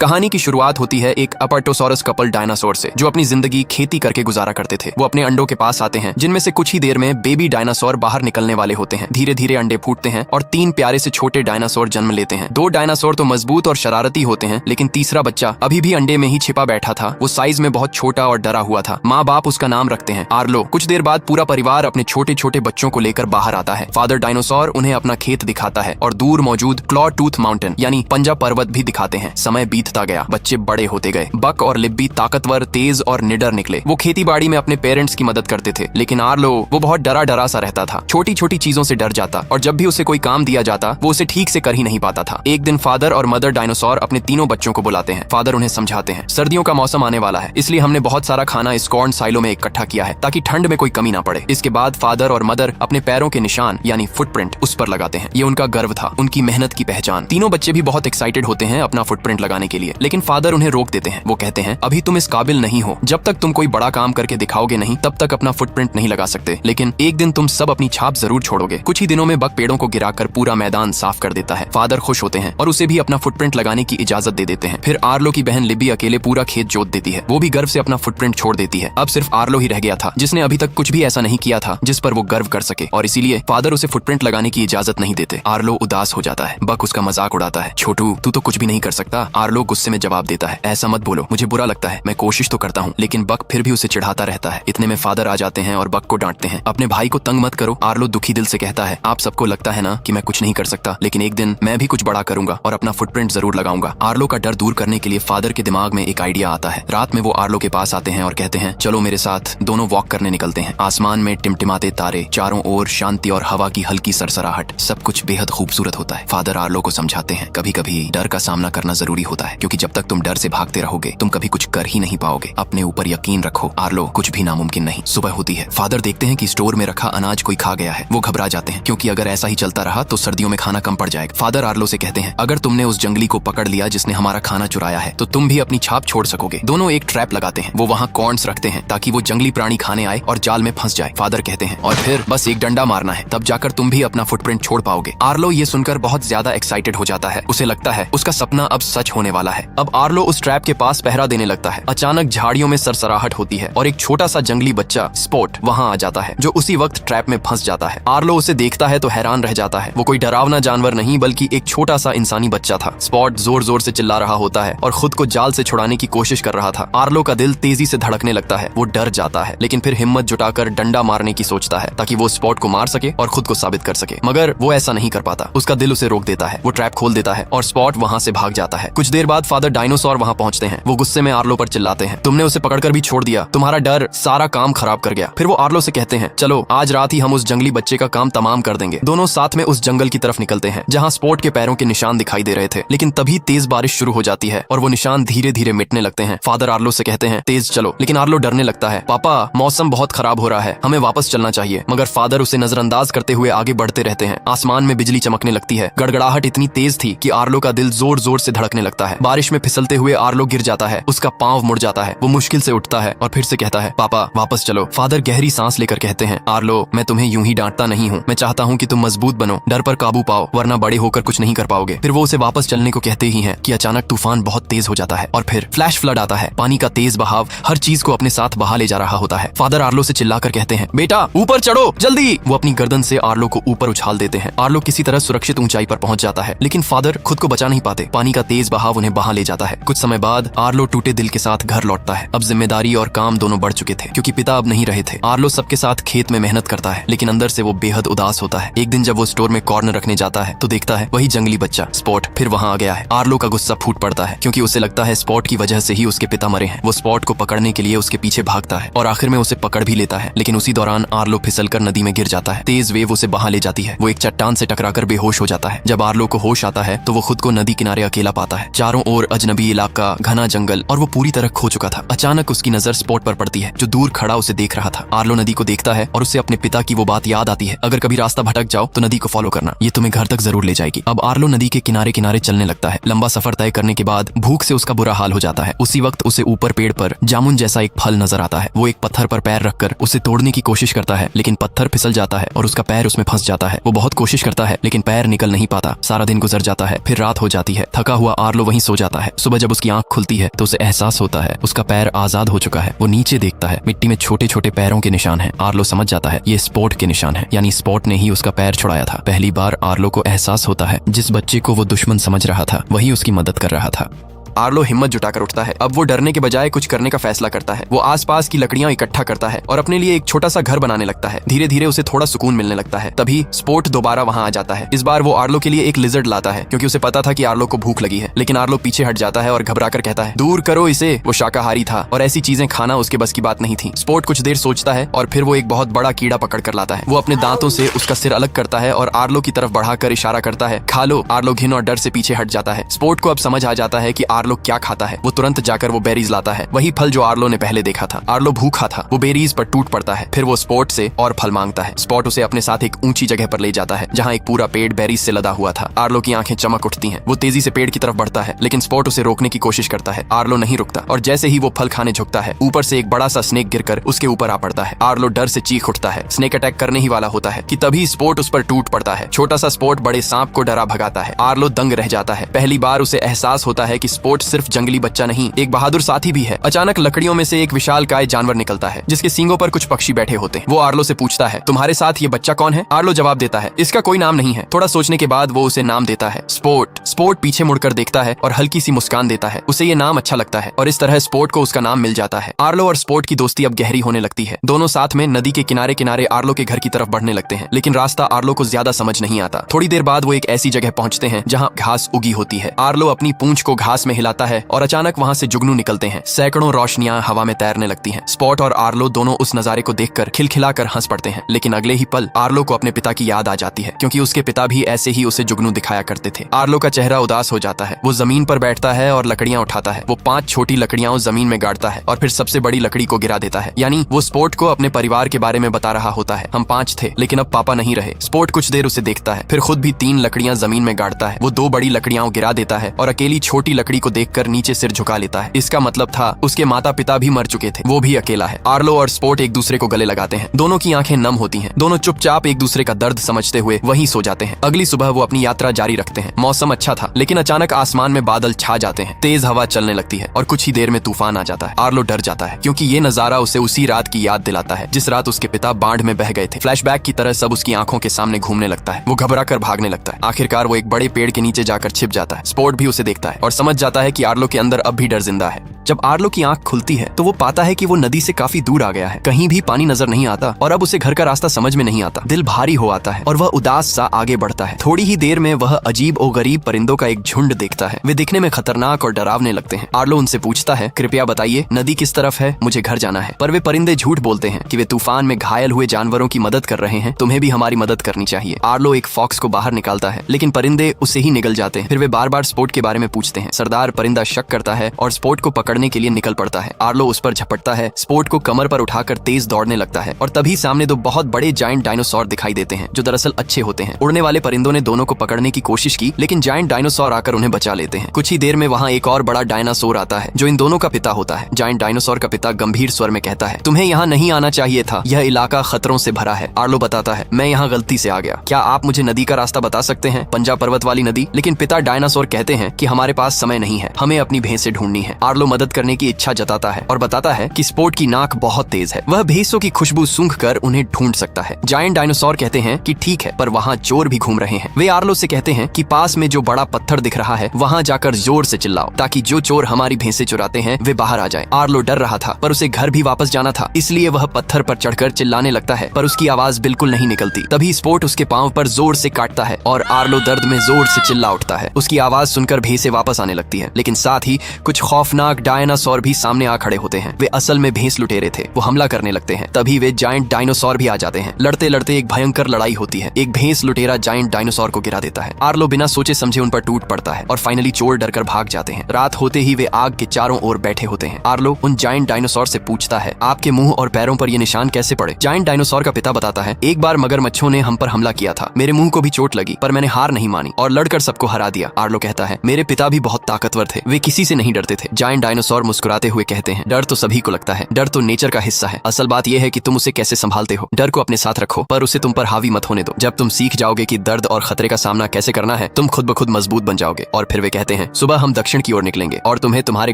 कहानी की शुरुआत होती है एक अपर्टोसॉरस कपल डायनासोर से, जो अपनी जिंदगी खेती करके गुजारा करते थे। वो अपने अंडों के पास आते हैं, जिनमें से कुछ ही देर में बेबी डायनासोर बाहर निकलने वाले होते हैं। धीरे धीरे अंडे फूटते हैं और 3 प्यारे से छोटे डायनासोर जन्म लेते हैं। 2 डायनासोर तो मजबूत और शरारती होते हैं, लेकिन तीसरा बच्चा अभी भी अंडे में ही छिपा बैठा था। वो साइज में बहुत छोटा और डरा हुआ था। माँ बाप उसका नाम रखते हैं आर्लो। कुछ देर बाद पूरा परिवार अपने छोटे छोटे बच्चों को लेकर बाहर आता है। फादर डायनासोर उन्हें अपना खेत दिखाता है और दूर मौजूद क्लॉ टूथ माउंटेन यानी पंजा पर्वत भी दिखाते हैं। समय बीतता गया, बच्चे बड़े होते गए। बक और लिब्बी ताकतवर, तेज और निडर निकले। वो खेती बाड़ी में अपने पेरेंट्स की मदद करते थे, लेकिन आर्लो वो बहुत डरा सा रहता था। छोटी छोटी चीजों से डर जाता और जब भी उसे कोई काम दिया जाता वो उसे ठीक से कर ही नहीं पाता था। एक दिन फादर और मदर डायनासोर अपने तीनों बच्चों को बुलाते हैं। फादर उन्हें समझाते हैं, सर्दियों का मौसम आने वाला है, इसलिए हमने बहुत सारा खाना इस कॉर्न साइलो में इकट्ठा किया है ताकि ठंड में कोई कमी ना पड़े। इसके बाद फादर और मदर अपने पैरों के निशान यानी फुटप्रिंट उस पर लगाते हैं। ये उनका गर्व था, उनकी मेहनत की पहचान। तीनों बच्चे भी बहुत एक्साइटेड होते हैं अपना फुटप्रिंट लगाने के लिए, लेकिन फादर उन्हें रोक देते हैं। वो कहते हैं, अभी तुम इस काबिल नहीं हो। जब तक तुम कोई बड़ा काम करके दिखाओगे नहीं, तब तक अपना फुटप्रिंट नहीं लगा सकते। लेकिन एक दिन तुम सब अपनी छाप जरूर छोड़ोगे। कुछ ही दिनों में बक पेड़ों को गिराकर पूरा मैदान साफ कर देता है। फादर खुश होते हैं और उसे भी अपना फुटप्रिंट लगाने की इजाजत दे देते हैं। फिर आर्लो की बहन लिब्बी अकेले पूरा खेत जोत देती है। वो भी गर्व से अपना फुटप्रिंट छोड़ देती है। अब सिर्फ आर्लो ही रह गया था, जिसने अभी तक कुछ भी ऐसा नहीं किया था जिस पर वो गर्व कर सके, और इसीलिए फादर उसे फुटप्रिंट लगाने की इजाजत नहीं देते। आर्लो उदास हो जाता है। बक उसका मजाक उड़ाता है, छोटू तू तो कुछ भी नहीं कर सकता। आर्लो गुस्से में जवाब देता है, ऐसा मत बोलो, मुझे बुरा लगता है, मैं कोशिश तो करता हूँ। लेकिन बक फिर भी उसे चिढ़ाता रहता है। इतने में फादर आ जाते हैं और बक को डांटते हैं, अपने भाई को तंग मत करो। आर्लो दुखी दिल से कहता है, आप सबको लगता है ना कि मैं कुछ नहीं कर सकता, लेकिन एक दिन मैं भी कुछ बड़ा करूंगा और अपना फुटप्रिंट जरूर लगाऊंगा। आर्लो का डर दूर करने के लिए फादर के दिमाग में एक आइडिया आता है। रात में वो आर्लो के पास आते हैं और कहते हैं, चलो मेरे साथ दोनों वॉक करने निकलते हैं। आसमान में टिमटिमाते तारे, चारों ओर शांति और हवा की हल्की सरसराहट, सब कुछ बेहद खूबसूरत होता है। फादर आर्लो को समझाते हैं, कभी कभी डर का सामना करना जरूरी होता है, क्योंकि जब तक तुम डर से भागते रहोगे तुम कभी कुछ कर ही नहीं पाओगे। अपने ऊपर यकीन रखो आर्लो, कुछ भी नामुमकिन नहीं। सुबह होती है। फादर देखते हैं कि स्टोर में रखा अनाज कोई खा गया है। वो घबरा जाते हैं, क्योंकि अगर ऐसा ही चलता रहा तो सर्दियों में खाना कम पड़ जाएगा। फादर आर्लो से कहते हैं, अगर तुमने उस जंगली को पकड़ लिया जिसने हमारा खाना चुराया है, तो तुम भी अपनी छाप छोड़ सकोगे। दोनों एक ट्रैप लगाते हैं। वो वहाँ कॉर्न्स रखते हैं ताकि वो जंगली प्राणी खाने आए और जाल में फंस जाए। फादर कहते हैं, और फिर बस एक डंडा मारना है, तब जाकर तुम भी अपना फुटप्रिंट छोड़ पाओगे। आर्लो ये सुनकर बहुत ज्यादा एक्साइटेड हो जाता है। उसे लगता है उसका सपना अब सच होने वाला है। अब आर्लो उस ट्रैप के पास पहरा देने लगता है। अचानक झाड़ियों में सरसराहट होती है और एक छोटा सा जंगली बच्चा स्पॉट वहाँ आ जाता है, जो उसी वक्त ट्रैप में फंस जाता है। आर्लो उसे देखता है तो हैरान रह जाता है। वो कोई डरावना जानवर नहीं बल्कि एक छोटा सा इंसानी बच्चा था। स्पॉट जोर जोर से चिल्ला रहा होता है और खुद को जाल से छुड़ाने की कोशिश कर रहा था। आर्लो का दिल तेजी से धड़कने लगता है। वो डर जाता है, लेकिन फिर हिम्मत जुटाकर डंडा मारने की सोचता है ताकि वो स्पॉट को मार सके और खुद को साबित कर सके। मगर वो ऐसा नहीं कर पाता। उसका दिल उसे रोक देता है। वो ट्रैप खोल देता है और स्पॉट वहाँ से भाग जाता है। कुछ देर बाद फादर डायनासोर वहाँ पहुँचते हैं। वो गुस्से में आर्लो पर चिल्लाते हैं, तुमने उसे पकड़कर भी छोड़ दिया, तुम्हारा डर सारा काम खराब कर गया। फिर वो आर्लो से कहते हैं, चलो आज रात ही हम उस जंगली बच्चे का काम तमाम कर देंगे। दोनों साथ में उस जंगल की तरफ निकलते हैं जहाँ स्पॉट के पैरों के निशान दिखाई दे रहे थे। लेकिन तभी तेज बारिश शुरू हो जाती है और वो निशान धीरे धीरे मिटने लगते हैं। फादर आर्लो से कहते हैं, तेज चलो, लेकिन आर्लो डरने लगता है, पापा मौसम बहुत खराब हो रहा है, हमें वापस चलना चाहिए। मगर फादर उसे नजरअंदाज करते हुए आगे बढ़ते रहते हैं। आसमान में बिजली चमकने लगती है। गड़गड़ाहट इतनी तेज थी कि आर्लो का दिल जोर जोर से धड़कने लगता है। बारिश में फिसलते हुए आर्लो गिर जाता है। उसका पांव मुड़ जाता है। वो मुश्किल से उठता है और फिर से कहता है, पापा वापस चलो। फादर गहरी सांस लेकर कहते हैं, आर्लो मैं तुम्हें यूं ही डांटता नहीं हूँ, मैं चाहता हूँ कि तुम मजबूत बनो, डर पर काबू पाओ, वरना बड़े होकर कुछ नहीं कर पाओगे। फिर वो उसे वापस चलने को कहते ही हैं कि अचानक तूफान बहुत तेज हो जाता है और फिर फ्लैश फ्लड आता है। पानी का तेज बहाव हर चीज को अपने साथ बहा ले जा रहा होता है। फादर आर्लो से चिल्लाकर कहते हैं, बेटा ऊपर चढ़ो जल्दी। वो अपनी गर्दन से आर्लो को ऊपर उछाल देते हैं। आर्लो किसी तरह सुरक्षित ऊंचाई पर पहुंच जाता है, लेकिन फादर खुद को बचा नहीं पाते। पानी का तेज बहाव उन्हें बहा ले जाता है। कुछ समय बाद आर्लो टूटे दिल के साथ घर लौटता है। अब जिम्मेदारी और काम दोनों बढ़ चुके थे, क्योंकि पिता अब नहीं रहे थे। आर्लो सबके साथ खेत में मेहनत करता है, लेकिन अंदर से वो बेहद उदास होता है। एक दिन जब वो स्टोर में कॉर्न रखने जाता है तो देखता है वही जंगली बच्चा स्पॉट फिर वहाँ आ गया है। आर्लो का गुस्सा फूट पड़ता है, क्योंकि उसे लगता है स्पॉट की वजह से ही उसके पिता मरे हैं। वो स्पॉट को पकड़ने के लिए उसके पीछे भागता है और आखिर में उसे पकड़ भी लेता है। लेकिन उसी दौरान आर्लो फिसलकर नदी में गिर जाता है। तेज वेव उसे बहा ले जाती है। वो एक चट्टान से टकराकर बेहोश हो जाता है। जब आर्लो को होश आता है तो वो खुद को नदी किनारे अकेला पाता है। चारों ओर अजनबी इलाका, घना जंगल, और वो पूरी तरह खो चुका था। अचानक उसकी नजर स्पॉट पर पड़ती है, जो दूर खड़ा उसे देख रहा था। आर्लो नदी को देखता है और उसे अपने पिता की वो बात याद आती है, अगर कभी रास्ता भटक जाओ तो नदी को फॉलो करना, ये तुम्हें घर तक जरूर ले जाएगी। अब आर्लो नदी के किनारे किनारे चलने लगता है। लंबा सफर तय करने के बाद भूख से उसका बुरा हाल हो जाता है। उसी वक्त उसे ऊपर पेड़ पर जामुन जैसा एक फल नजर आता है। वो एक पत्थर पर पैर रखकर उसे तोड़ने की कोशिश करता है, लेकिन पत्थर फिसल जाता है और उसका पैर उसमें फंस जाता है। वो बहुत कोशिश करता है, लेकिन पैर निकल नहीं पाता। सारा दिन गुजर जाता है। फिर रात हो जाती है। थका हुआ आर्लो वहीं सो जाता है। सुबह जब उसकी आंख खुलती है तो उसे एहसास होता है उसका पैर आजाद हो चुका है। वो नीचे देखता है, मिट्टी में छोटे छोटे पैरों के निशान हैं। आर्लो समझ जाता है ये स्पॉट के निशान है, यानी स्पॉट ने ही उसका पैर छुड़ाया था। पहली बार आर्लो को एहसास होता है जिस बच्चे को वो दुश्मन समझ रहा था वही उसकी मदद कर रहा था। आर्लो हिम्मत जुटाकर उठता है। अब वो डरने के बजाय कुछ करने का फैसला करता है। वो आसपास की लकड़ियां इकट्ठा करता है और अपने लिए एक छोटा सा घर बनाने लगता है। धीरे धीरे उसे थोड़ा सुकून मिलने लगता है। तभी स्पॉट दोबारा वहां आ जाता है। इस बार वो आर्लो के लिए एक लिजर्ड लाता है क्योंकि उसे पता था कि आर्लो को भूख लगी है। लेकिन आर्लो पीछे हट जाता है और घबराकर कहता है, दूर करो इसे। वो शाकाहारी था और ऐसी चीजें खाना उसके बस की बात नहीं थी। स्पॉट कुछ देर सोचता है और फिर वो एक बहुत बड़ा कीड़ा पकड़ कर लाता है। वो अपने दांतों से उसका सिर अलग करता है और आर्लो की तरफ बढ़ाकर इशारा करता है, खा लो। आर्लो घिन और डर से पीछे हट जाता है। स्पॉट को अब समझ आ जाता है कि आर्लो क्या खाता है। वो तुरंत जाकर वो बेरीज लाता है, वही फल जो आर्लो ने पहले देखा था। आर्लो भूखा था। वो बेरीज पर टूट पड़ता है। फिर वो स्पॉट से और फल मांगता है। स्पॉट उसे अपने साथ एक ऊंची जगह पर ले जाता है जहां एक पूरा पेड़ बेरीज से लदा हुआ था। आर्लो की आंखें चमक उठती हैं। वो तेजी से पेड़ की तरफ बढ़ता है लेकिन स्पॉट उसे रोकने की कोशिश करता है। आर्लो नहीं रुकता और जैसे ही वो फल खाने झुकता है ऊपर से एक बड़ा सा स्नेक गिरकर उसके ऊपर आ पड़ता है। आर्लो डर से चीख उठता है। स्नेक अटैक करने ही वाला होता है कि तभी स्पॉट उस पर टूट पड़ता है। छोटा सा स्पॉट बड़े सांप को डरा भगाता है। आर्लो दंग रह जाता है। पहली बार उसे एहसास होता है कि स्पॉट सिर्फ जंगली बच्चा नहीं, एक बहादुर साथी भी है। अचानक लकड़ियों में से एक विशालकाय जानवर निकलता है जिसके सींगों पर कुछ पक्षी बैठे होते हैं। वो आर्लो से पूछता है, तुम्हारे साथ ये बच्चा कौन है? आर्लो जवाब देता है, इसका कोई नाम नहीं है। थोड़ा सोचने के बाद वो उसे नाम देता है, स्पॉट। स्पॉट पीछे मुड़कर देखता है और हल्की सी मुस्कान देता है। उसे ये नाम अच्छा लगता है और इस तरह स्पॉट को उसका नाम मिल जाता है। आर्लो और स्पॉट की दोस्ती अब गहरी होने लगती है। दोनों साथ में नदी के किनारे किनारे आर्लो के घर की तरफ बढ़ने लगते हैं लेकिन रास्ता आर्लो को ज्यादा समझ नहीं आता। थोड़ी देर बाद वो एक ऐसी जगह पहुंचते हैं जहां घास उगी होती है। आर्लो अपनी पूंछ को घास में हिलाता है और अचानक वहां से जुगनू निकलते हैं। सैकड़ों रोशनियां हवा में तैरने लगती हैं। स्पॉट और आर्लो दोनों उस नजारे को देखकर खिलखिलाकर हंस पड़ते हैं। लेकिन अगले ही पल आर्लो को अपने पिता की याद आ जाती है क्योंकि उसके पिता भी ऐसे ही उसे जुगनू दिखाया करते थे। आर्लो का चेहरा उदास हो जाता है। वो जमीन पर बैठता है और लकड़ियां उठाता है। वो 5 छोटी लकड़ियां जमीन में गाड़ता है और फिर सबसे बड़ी लकड़ी को गिरा देता है। यानी वो स्पॉट को अपने परिवार के बारे में बता रहा होता है। हम 5 थे लेकिन अब पापा नहीं रहे। स्पॉट कुछ देर उसे देखता है, फिर खुद भी 3 लकड़ियां जमीन में गाड़ता है। वो 2 बड़ी लकड़ियां गिरा देता है और अकेली छोटी लकड़ी को देखकर नीचे सिर झुका लेता है। इसका मतलब था उसके माता पिता भी मर चुके थे, वो भी अकेला है। आर्लो और स्पॉट एक दूसरे को गले लगाते हैं। दोनों की आंखें नम होती हैं। दोनों चुपचाप एक दूसरे का दर्द समझते हुए वहीं सो जाते हैं। अगली सुबह वो अपनी यात्रा जारी रखते हैं। मौसम अच्छा था लेकिन अचानक आसमान में बादल छा जाते हैं। तेज हवा चलने लगती है और कुछ ही देर में तूफान आ जाता है। आर्लो डर जाता है क्योंकि ये नजारा उसे उसी रात की याद दिलाता है जिस रात उसके पिता बाढ़ में बह गए थे। फ्लैशबैक की तरह सब उसकी आंखों के सामने घूमने लगता है। वो घबरा कर भागने लगता है। आखिरकार वो एक बड़े पेड़ के नीचे जाकर छिप जाता है। स्पॉट भी उसे देखता है और समझ जाता है कि आर्लो के अंदर अब भी डर जिंदा है। जब आर्लो की आंख खुलती है तो वो पाता है कि वो नदी से काफी दूर आ गया है। कहीं भी पानी नजर नहीं आता और अब उसे घर का रास्ता समझ में नहीं आता। दिल भारी हो आता है और वह उदास सा आगे बढ़ता है। थोड़ी ही देर में वह अजीब और गरीब परिंदों का एक झुंड देखता है। वे दिखने में खतरनाक और डरावने लगते हैं। आर्लो उनसे पूछता है, कृपया बताइए नदी किस तरफ है, मुझे घर जाना है। पर वे परिंदे झूठ बोलते हैं कि वे तूफान में घायल हुए जानवरों की मदद कर रहे हैं, तुम्हें भी हमारी मदद करनी चाहिए। आर्लो एक फॉक्स को बाहर निकालता है लेकिन परिंदे उससे ही निगल जाते हैं। फिर वे बार बार स्पॉट के बारे में पूछते हैं। सरदार परिंदा शक करता है और स्पॉट को पकड़ने के लिए निकल पड़ता है। आर्लो उस पर झपटता है। स्पॉट को कमर पर उठाकर तेज दौड़ने लगता है और तभी सामने 2 बहुत बड़े जायंट डायनासोर दिखाई देते हैं जो दरअसल अच्छे होते हैं। उड़ने वाले परिंदों ने दोनों को पकड़ने की कोशिश की लेकिन जायंट डायनासोर आकर उन्हें बचा लेते हैं। कुछ ही देर में वहाँ एक और बड़ा डायनासोर आता है जो इन दोनों का पिता होता है। जायंट डायनासोर का पिता गंभीर स्वर में कहता है, तुम्हें यहाँ नहीं आना चाहिए था, यह इलाका खतरों से भरा है। आर्लो बताता है, मैं यहाँ गलती से आ गया, क्या आप मुझे नदी का रास्ता बता सकते हैं, पंजाब पर्वत वाली नदी? लेकिन पिता डायनासोर कहते हैं कि हमारे पास समय नहीं है, हमें अपनी भैंसें ढूंढनी है। आर्लो मदद करने की इच्छा जताता है और बताता है कि स्पॉट की नाक बहुत तेज है, वह भैंसों की खुशबू सूंघकर उन्हें ढूंढ सकता है। जायंट डायनासोर कहते हैं कि ठीक है, पर वहाँ चोर भी घूम रहे हैं। वे आर्लो से कहते हैं कि पास में जो बड़ा पत्थर दिख रहा है वहाँ जाकर जोर से चिल्लाओ ताकि जो चोर हमारी भैंसें चुराते हैं वे बाहर आ जाए। आर्लो डर रहा था पर उसे घर भी वापस जाना था, इसलिए वह पत्थर पर चढ़कर चिल्लाने लगता है पर उसकी आवाज बिल्कुल नहीं निकलती। तभी स्पॉट उसके पांव पर जोर से काटता है और आर्लो दर्द में जोर से चिल्ला उठता है। उसकी आवाज सुनकर भैंसें वापस आने लगती है लेकिन साथ ही कुछ खौफनाक डायनासोर भी सामने आ खड़े होते हैं। वे असल में भैंस लुटेरे थे। वो हमला करने लगते हैं। तभी वे जायंट डायनासोर भी आ जाते हैं। लड़ते लड़ते एक भयंकर लड़ाई होती है। एक भैंस लुटेरा जायंट डायनासोर को गिरा देता है। आर्लो बिना सोचे समझे उन पर टूट पड़ता है और फाइनली चोर डरकर भाग जाते हैं। रात होते ही वे आग के चारों ओर बैठे होते हैं। आर्लो उन जायंट डायनासोर से पूछता है, आपके मुंह और पैरों पर ये निशान कैसे पड़े? जायंट डायनासोर का पिता बताता है, एक बार मगरमच्छों ने हम पर हमला किया था, मेरे मुंह को भी चोट लगी पर मैंने हार नहीं मानी और लड़कर सबको हरा दिया। आर्लो कहता है, मेरे पिता भी बहुत ताकतवर ताकतवर थे, वे किसी से नहीं डरते थे। जायंट डायनासोर मुस्कुराते हुए कहते हैं, डर तो सभी को लगता है, डर तो नेचर का हिस्सा है। असल बात यह है कि तुम उसे कैसे संभालते हो। डर को अपने साथ रखो, पर उसे तुम पर हावी मत होने दो। जब तुम सीख जाओगे कि दर्द और खतरे का सामना कैसे करना है, तुम खुद ब खुद मजबूत बन जाओगे। और फिर वे कहते हैं, सुबह हम दक्षिण की ओर निकलेंगे और तुम्हें तुम्हारे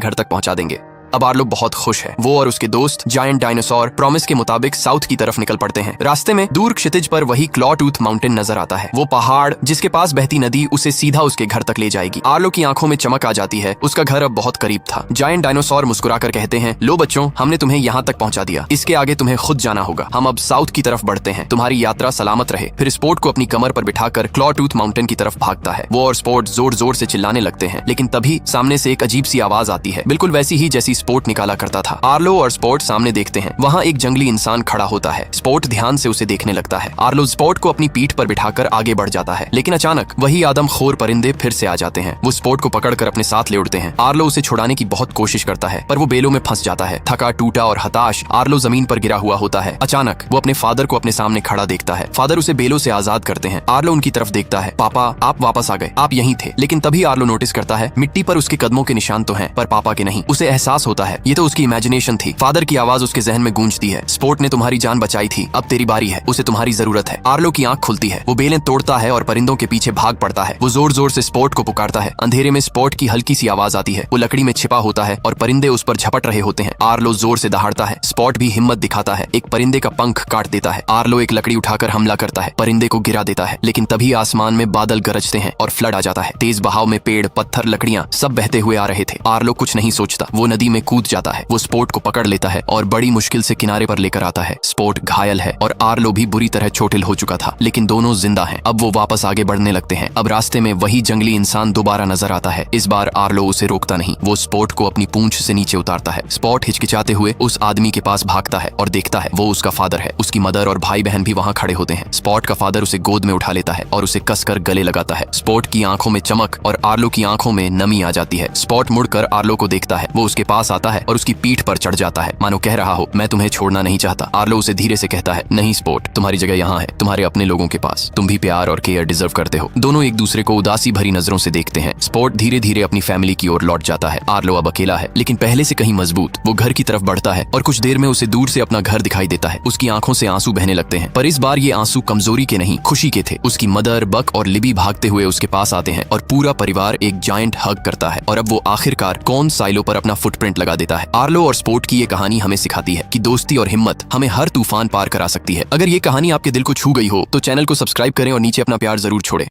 घर तक पहुंचा देंगे। अब आर्लो बहुत खुश है। वो और उसके दोस्त जायंट डायनासोर प्रॉमिस के मुताबिक साउथ की तरफ निकल पड़ते हैं। रास्ते में दूर क्षितिज पर वही क्लॉ टूथ माउंटेन नजर आता है, वो पहाड़ जिसके पास बहती नदी उसे सीधा उसके घर तक ले जाएगी। आर्लो की आंखों में चमक आ जाती है, उसका घर अब बहुत करीब था। जायंट डायनासोर मुस्कुराकर कहते हैं, लो बच्चों, हमने तुम्हें यहाँ तक पहुंचा दिया, इसके आगे तुम्हें खुद जाना होगा। हम अब साउथ की तरफ बढ़ते हैं, तुम्हारी यात्रा सलामत रहे। फिर स्पोर्ट को अपनी कमर पर बिठाकर क्लॉ टूथ माउंटेन की तरफ भागता है। वो और स्पोर्ट जोर जोर से चिल्लाने लगते हैं, लेकिन तभी सामने से एक अजीब सी आवाज आती है, बिल्कुल वैसी ही जैसी स्पोर्ट निकाला करता था। आर्लो और स्पोर्ट सामने देखते हैं, वहाँ एक जंगली इंसान खड़ा होता है। स्पोर्ट ध्यान से उसे देखने लगता है। आर्लो स्पोर्ट को अपनी पीठ पर बिठाकर आगे बढ़ जाता है, लेकिन अचानक वही आदमखोर परिंदे फिर से आ जाते हैं। वो स्पोर्ट को पकड़कर अपने साथ ले उड़ते हैं। आर्लो उसे छुड़ाने की बहुत कोशिश करता है, पर वो बेलों में फंस जाता है। थका टूटा और हताश आर्लो जमीन पर गिरा हुआ होता है। अचानक वो अपने फादर को अपने सामने खड़ा देखता है। फादर उसे बेलों से आजाद करते हैं। आर्लो उनकी तरफ देखता है, पापा आप वापस आ गए, आप यहीं थे। लेकिन तभी आर्लो नोटिस करता है, मिट्टी पर उसके कदमों के निशान तो हैं, पर पापा के नहीं। उसे एहसास होता है, ये तो उसकी इमेजिनेशन थी। फादर की आवाज उसके जहन में गूंजती है, स्पोर्ट ने तुम्हारी जान बचाई थी, अब तेरी बारी है, उसे तुम्हारी जरूरत है। आर्लो की आंख खुलती है, वो बेलें तोड़ता है और परिंदों के पीछे भाग पड़ता है। वो जोर जोर से स्पोर्ट को पुकारता है। अंधेरे में स्पोर्ट की हल्की सी आवाज आती है, वो लकड़ी में छिपा होता है और परिंदे उस पर झपट रहे होते हैं। आर्लो जोर से दहाड़ता है, स्पॉट भी हिम्मत दिखाता है, एक परिंदे का पंख काट देता है। आर्लो एक लकड़ी उठाकर हमला करता है, परिंदे को गिरा देता है। लेकिन तभी आसमान में बादल गरजते हैं और फ्लड आ जाता है। तेज बहाव में पेड़, पत्थर, लकड़ियां सब बहते हुए आ रहे थे। आर्लो कुछ नहीं सोचता, वो नदी में कूद जाता है। वो स्पोर्ट को पकड़ लेता है और बड़ी मुश्किल से किनारे पर लेकर आता है। स्पोर्ट घायल है और आर्लो भी बुरी तरह चोटिल हो चुका था, लेकिन दोनों जिंदा हैं। अब वो वापस आगे बढ़ने लगते हैं। अब रास्ते में वही जंगली इंसान दोबारा नजर आता है। इस बार आर्लो उसे रोकता नहीं, वो स्पोर्ट को अपनी पूंछ से नीचे उतारता है। स्पोर्ट हिचकिचाते हुए उस आदमी के पास भागता है और देखता है वो उसका फादर है। उसकी मदर और भाई बहन भी वहाँ खड़े होते हैं। स्पोर्ट का फादर उसे गोद में उठा लेता है और उसे कसकर गले लगाता है। स्पोर्ट की आंखों में चमक और आर्लो की आंखों में नमी आ जाती है। स्पोर्ट मुड़कर आर्लो को देखता है, वो उसके पास आता है और उसकी पीठ पर चढ़ जाता है, मानो कह रहा हो, मैं तुम्हें छोड़ना नहीं चाहता। आर्लो उसे धीरे से कहता है, नहीं स्पोर्ट, तुम्हारी जगह यहाँ है, तुम्हारे अपने लोगों के पास। तुम भी प्यार और केयर डिजर्व करते हो। दोनों एक दूसरे को उदासी भरी नजरों से देखते हैं। स्पोर्ट धीरे धीरे अपनी फैमिली की ओर लौट जाता है। आर्लो अब अकेला है, लेकिन पहले से कहीं मजबूत। वो घर की तरफ बढ़ता है और कुछ देर में उसे दूर से अपना घर दिखाई देता है। उसकी आंखों से आंसू बहने लगते हैं, पर इस बार ये आंसू कमजोरी के नहीं, खुशी के थे। उसकी मदर, बक और लिबी भागते हुए उसके पास आते हैं और पूरा परिवार एक जायंट हग करता है। और अब वो आखिरकार कॉर्न साइलो पर अपना फुटप्रिंट लगा देता है। आर्लो और स्पोर्ट की ये कहानी हमें सिखाती है कि दोस्ती और हिम्मत हमें हर तूफान पार करा सकती है। अगर ये कहानी आपके दिल को छू गई हो तो चैनल को सब्सक्राइब करें और नीचे अपना प्यार जरूर छोड़ें।